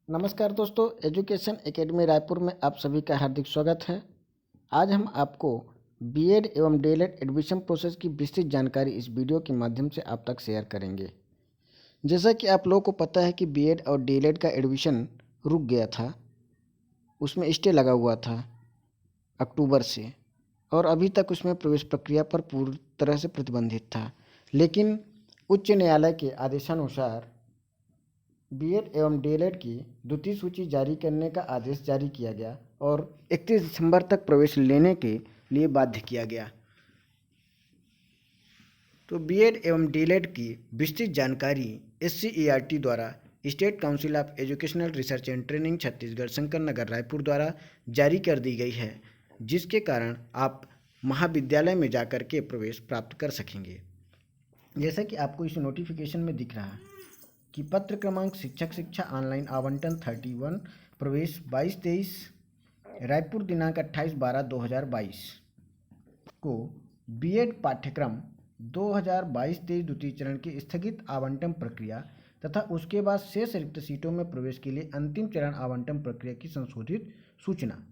नमस्कार दोस्तों, education academy Raipur में आप सभी का हार्दिक स्वागत है। आज हम आपको बीएड एवं डीएलएड एडमिशन प्रोसेस की विस्तृत जानकारी इस वीडियो के माध्यम से आप तक शेयर करेंगे। जैसा कि आप लोगों को पता है कि बीएड और डीएलएड का एडमिशन रुक गया था, उसमें स्टे लगा हुआ था अक्टूबर से, और अभी तक उसमें प्रवेश प्रक्रिया पर पूरी तरह से प्रतिबंधित था। लेकिन उच्च न्यायालय के आदेशानुसार बीएड एवं डीएलएड की द्वितीय सूची जारी करने का आदेश जारी किया गया और 31 दिसंबर तक प्रवेश लेने के लिए बाध्य किया गया। तो बीएड एवं डीएलएड की विस्तृत जानकारी SCERT द्वारा state council of educational research and training Chhattisgarh Shankar Nagar Raipur द्वारा जारी कर दी गई है, जिसके कारण आप महाविद्यालय में जाकर के प्रवेश प्राप्त कर सकेंगे। जैसा कि आपको इस नोटिफिकेशन में दिख रहा है कि पत्र क्रमांक शिक्षक शिक्षा ऑनलाइन आवंटन 31 प्रवेश 22-23 रायपुर दिनांक 28/12/2022 को बीएड पाठ्यक्रम 2022-23 द्वितीय चरण की स्थगित आवंटन प्रक्रिया तथा उसके बाद शेष रिक्त सीटों में प्रवेश के लिए अंतिम चरण आवंटन प्रक्रिया की संशोधित सूचना।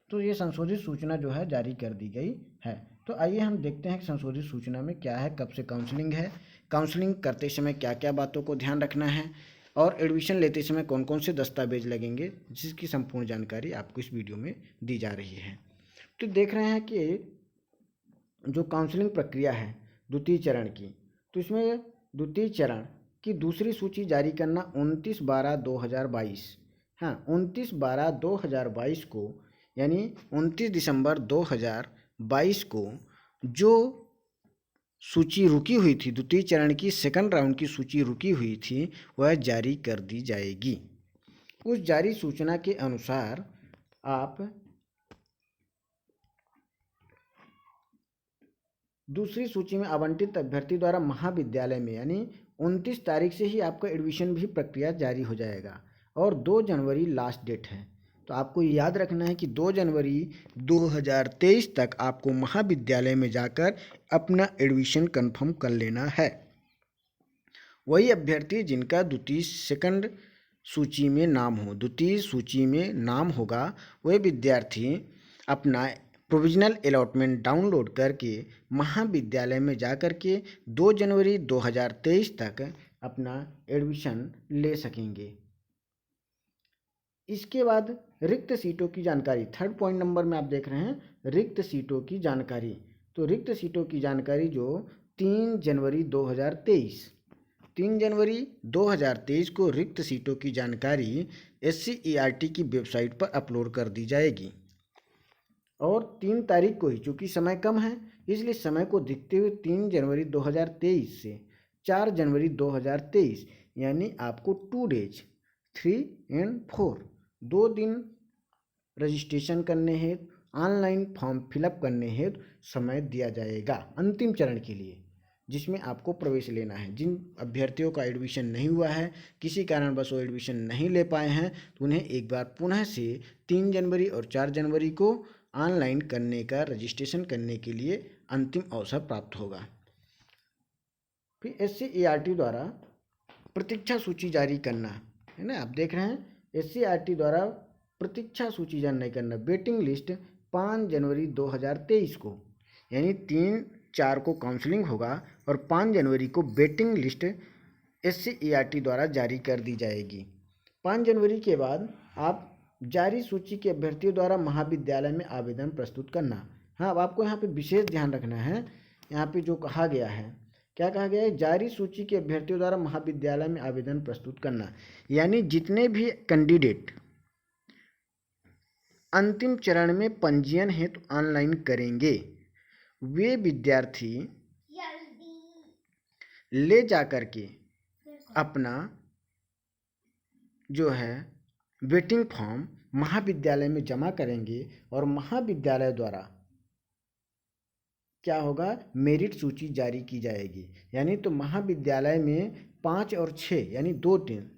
तो ये संशोधित सूचना जो है जारी कर दी गई है। तो आइए हम देखते हैं कि संशोधित सूचना में क्या है, कब से काउंसलिंग है, काउंसलिंग करते समय क्या क्या बातों को ध्यान रखना है और एडमिशन लेते समय कौन कौन से दस्तावेज लगेंगे, जिसकी संपूर्ण जानकारी आपको इस वीडियो में दी जा रही है। तो देख रहे हैं कि जो काउंसलिंग प्रक्रिया है द्वितीय चरण की, तो इसमें द्वितीय चरण की दूसरी सूची जारी करना 29/12/2022, हाँ 29/12/2022 को, यानी 29 दिसंबर 2022 को जो सूची रुकी हुई थी, द्वितीय चरण की सेकंड राउंड की सूची रुकी हुई थी, वह जारी कर दी जाएगी। उस जारी सूचना के अनुसार आप दूसरी सूची में आवंटित अभ्यर्थी द्वारा महाविद्यालय में, यानी 29 तारीख से ही आपका एडमिशन भी प्रक्रिया जारी हो जाएगा और 2 जनवरी लास्ट डेट है। तो आपको याद रखना है कि 2 जनवरी 2023 तक आपको महाविद्यालय में जाकर अपना एडमिशन कंफर्म कर लेना है। वही अभ्यर्थी जिनका द्वितीय सेकंड सूची में नाम हो, द्वितीय सूची में नाम होगा, वह विद्यार्थी अपना प्रोविजनल अलॉटमेंट डाउनलोड करके महाविद्यालय में जाकर के 2 जनवरी 2023 तक अपना एडमिशन ले सकेंगे। इसके बाद रिक्त सीटों की जानकारी, थर्ड पॉइंट नंबर में आप देख रहे हैं रिक्त सीटों की जानकारी। तो रिक्त सीटों की जानकारी जो 3 जनवरी 2023 को रिक्त सीटों की जानकारी SCERT की वेबसाइट पर अपलोड कर दी जाएगी और 3 तारीख को ही, चूँकि समय कम है इसलिए समय को देखते हुए 3 जनवरी 2023 से 4 जनवरी 2023, यानी आपको 2 डेज 3 and 4 2 दिन रजिस्ट्रेशन करने हेतु, ऑनलाइन फॉर्म फिलअप करने हेतु समय दिया जाएगा अंतिम चरण के लिए, जिसमें आपको प्रवेश लेना है। जिन अभ्यर्थियों का एडमिशन नहीं हुआ है, किसी कारणवश वो एडमिशन नहीं ले पाए हैं, तो उन्हें एक बार पुनः से 3 जनवरी और 4 जनवरी को ऑनलाइन करने का, रजिस्ट्रेशन करने के लिए अंतिम अवसर प्राप्त होगा। फिर SCERT द्वारा प्रतीक्षा सूची जारी करना है ना, आप देख रहे हैं SCERT द्वारा प्रतीक्षा सूची जारी करना, वेटिंग लिस्ट 5 जनवरी 2023 को, यानी 3-4 को काउंसलिंग होगा और 5 जनवरी को वेटिंग लिस्ट SCERT द्वारा जारी कर दी जाएगी। 5 जनवरी के बाद आप जारी सूची के अभ्यर्थियों द्वारा महाविद्यालय में आवेदन प्रस्तुत करना। हाँ, अब आपको यहाँ पे विशेष ध्यान रखना है, यहाँ पे जो कहा गया है, क्या कहा गया है, जारी सूची के अभ्यर्थियों द्वारा महाविद्यालय में आवेदन प्रस्तुत करना, यानी जितने भी कैंडिडेट अंतिम चरण में पंजीयन हेतु ऑनलाइन करेंगे, वे विद्यार्थी ले जाकर के अपना जो है वेटिंग फॉर्म महाविद्यालय में जमा करेंगे और महाविद्यालय द्वारा क्या होगा, मेरिट सूची जारी की जाएगी। यानी तो महाविद्यालय में 5 और 6 यानी 2 दिन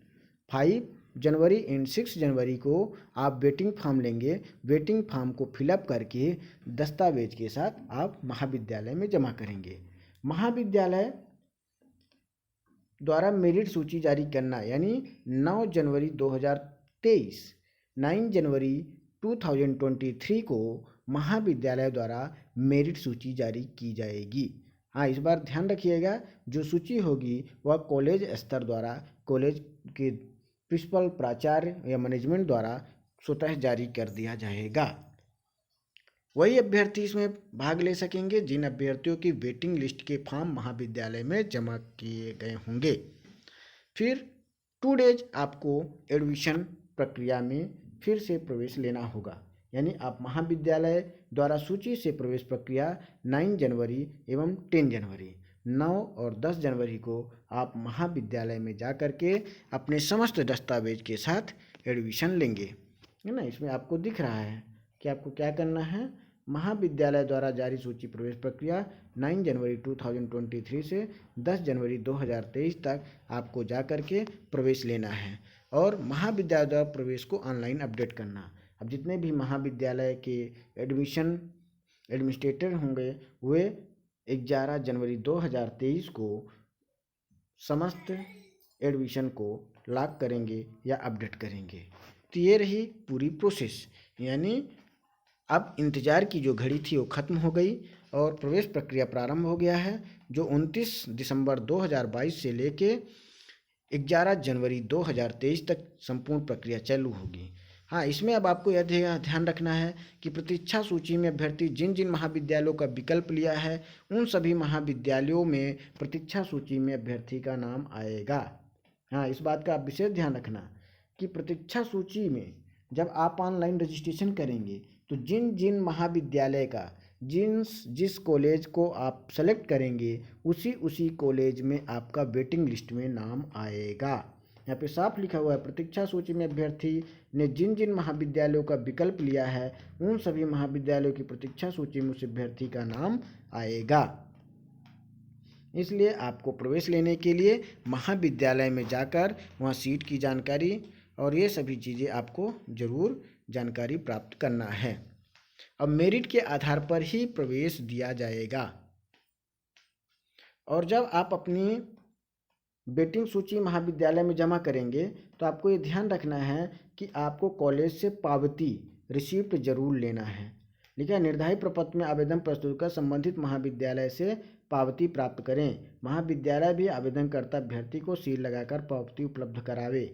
5 जनवरी एंड 6 जनवरी को आप वेटिंग फॉर्म लेंगे। वेटिंग फॉर्म को फिलअप करके दस्तावेज के साथ आप महाविद्यालय में जमा करेंगे। महाविद्यालय द्वारा मेरिट सूची जारी करना, यानी 9 जनवरी 2023 2023 9 जनवरी 2023 को महाविद्यालय द्वारा मेरिट सूची जारी की जाएगी। हाँ, इस बार ध्यान रखिएगा, जो सूची होगी वह कॉलेज स्तर द्वारा, कॉलेज के प्रिंसिपल, प्राचार्य या मैनेजमेंट द्वारा स्वतः जारी कर दिया जाएगा। वही अभ्यर्थी इसमें भाग ले सकेंगे जिन अभ्यर्थियों की वेटिंग लिस्ट के फॉर्म महाविद्यालय में जमा किए गए होंगे। फिर 2 डेज आपको एडमिशन प्रक्रिया में फिर से प्रवेश लेना होगा, यानी आप महाविद्यालय द्वारा सूची से प्रवेश प्रक्रिया 9 जनवरी एवं 10 जनवरी 9 और 10 जनवरी को आप महाविद्यालय में जा कर के अपने समस्त दस्तावेज के साथ एडमिशन लेंगे, है ना। इसमें आपको दिख रहा है कि आपको क्या करना है। महाविद्यालय द्वारा जारी सूची प्रवेश प्रक्रिया 9 जनवरी 2023 से 10 जनवरी 2023 तक आपको जा कर के प्रवेश लेना है और महाविद्यालय द्वारा प्रवेश को ऑनलाइन अपडेट करना। अब जितने भी महाविद्यालय के एडमिनिस्ट्रेटर होंगे वे 11 जनवरी 2023 को समस्त एडमिशन को लॉक करेंगे या अपडेट करेंगे। तो ये रही पूरी प्रोसेस, यानी अब इंतज़ार की जो घड़ी थी वो ख़त्म हो गई और प्रवेश प्रक्रिया प्रारंभ हो गया है, जो 29 दिसंबर 2022 से लेके 11 जनवरी 2023 तक संपूर्ण प्रक्रिया चालू होगी। हाँ, इसमें अब आपको यह ध्यान रखना है कि प्रतीक्षा सूची में अभ्यर्थी जिन जिन महाविद्यालयों का विकल्प लिया है उन सभी महाविद्यालयों में प्रतीक्षा सूची में अभ्यर्थी का नाम आएगा। हाँ, इस बात का आप विशेष ध्यान रखना कि प्रतीक्षा सूची में जब आप ऑनलाइन रजिस्ट्रेशन करेंगे तो जिन जिन महाविद्यालय का जिस कॉलेज को आप सेलेक्ट करेंगे उसी कॉलेज में आपका वेटिंग लिस्ट में नाम आएगा। यहाँ पे साफ लिखा हुआ है, प्रतीक्षा सूची में अभ्यर्थी ने जिन जिन महाविद्यालयों का विकल्प लिया है उन सभी महाविद्यालयों की प्रतीक्षा सूची में उस अभ्यर्थी का नाम आएगा। इसलिए आपको प्रवेश लेने के लिए महाविद्यालय में जाकर वहाँ सीट की जानकारी और ये सभी चीज़ें आपको ज़रूर जानकारी प्राप्त करना है। अब मेरिट के आधार पर ही प्रवेश दिया जाएगा और जब आप अपनी वेटिंग सूची महाविद्यालय में जमा करेंगे तो आपको ये ध्यान रखना है कि आपको कॉलेज से पावती रिसिप्ट जरूर लेना है। लिखा, निर्धारित प्रपत्र में आवेदन प्रस्तुत कर संबंधित महाविद्यालय से पावती प्राप्त करें। महाविद्यालय भी आवेदनकर्ता अभ्यर्थी को सील लगाकर पावती उपलब्ध करावे।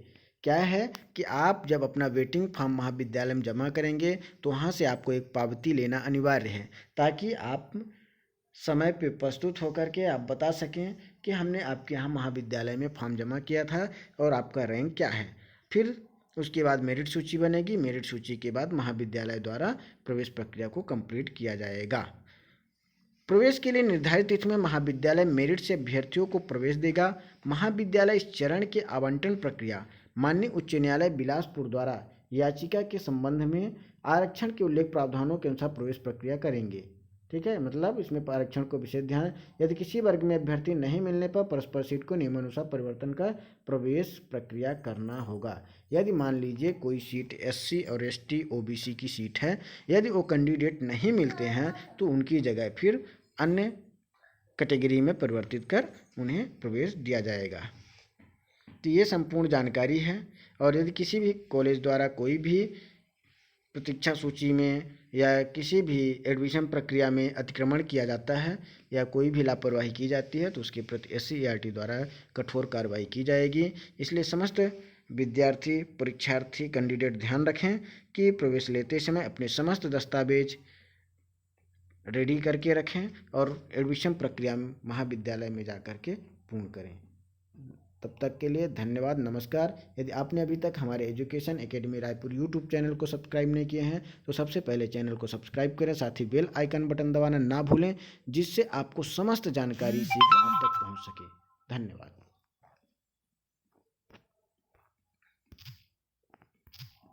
क्या है कि आप जब अपना वेटिंग फॉर्म महाविद्यालय में जमा करेंगे तो वहाँ से आपको एक पावती लेना अनिवार्य है, ताकि आप समय पे प्रस्तुत होकर के आप बता सकें कि हमने आपके यहाँ महाविद्यालय में फॉर्म जमा किया था और आपका रैंक क्या है। फिर उसके बाद मेरिट सूची बनेगी। मेरिट सूची के बाद महाविद्यालय द्वारा प्रवेश प्रक्रिया को कंप्लीट किया जाएगा। प्रवेश के लिए निर्धारित तिथि में महाविद्यालय मेरिट से अभ्यर्थियों को प्रवेश देगा। महाविद्यालय इस चरण के आवंटन प्रक्रिया माननीय उच्च न्यायालय बिलासपुर द्वारा याचिका के संबंध में आरक्षण के उल्लेख प्रावधानों के अनुसार प्रवेश प्रक्रिया करेंगे। ठीक है, मतलब इसमें आरक्षण को विशेष ध्यान, यदि किसी वर्ग में अभ्यर्थी नहीं मिलने पर परस्पर सीट को नियमानुसार परिवर्तन कर प्रवेश प्रक्रिया करना होगा। यदि मान लीजिए कोई सीट SC और ST OBC की सीट है, यदि वो कैंडिडेट नहीं मिलते हैं तो उनकी जगह फिर अन्य कैटेगरी में परिवर्तित कर उन्हें प्रवेश दिया जाएगा। तो ये संपूर्ण जानकारी है। और यदि किसी भी कॉलेज द्वारा कोई भी प्रतीक्षा सूची में या किसी भी एडमिशन प्रक्रिया में अतिक्रमण किया जाता है या कोई भी लापरवाही की जाती है तो उसके प्रति SCERT द्वारा कठोर कार्रवाई की जाएगी। इसलिए समस्त विद्यार्थी, परीक्षार्थी, कैंडिडेट ध्यान रखें कि प्रवेश लेते समय अपने समस्त दस्तावेज रेडी करके रखें और एडमिशन प्रक्रिया में महाविद्यालय में जा कर के पूर्ण करें। तब तक के लिए धन्यवाद, नमस्कार। यदि आपने अभी तक हमारे education academy Raipur YouTube channel को सब्सक्राइब नहीं किए हैं तो सबसे पहले चैनल को सब्सक्राइब करें, साथ ही बेल आइकन बटन दबाना ना भूलें, जिससे आपको समस्त जानकारी शीघ्र आप तक पहुंच सके। धन्यवाद।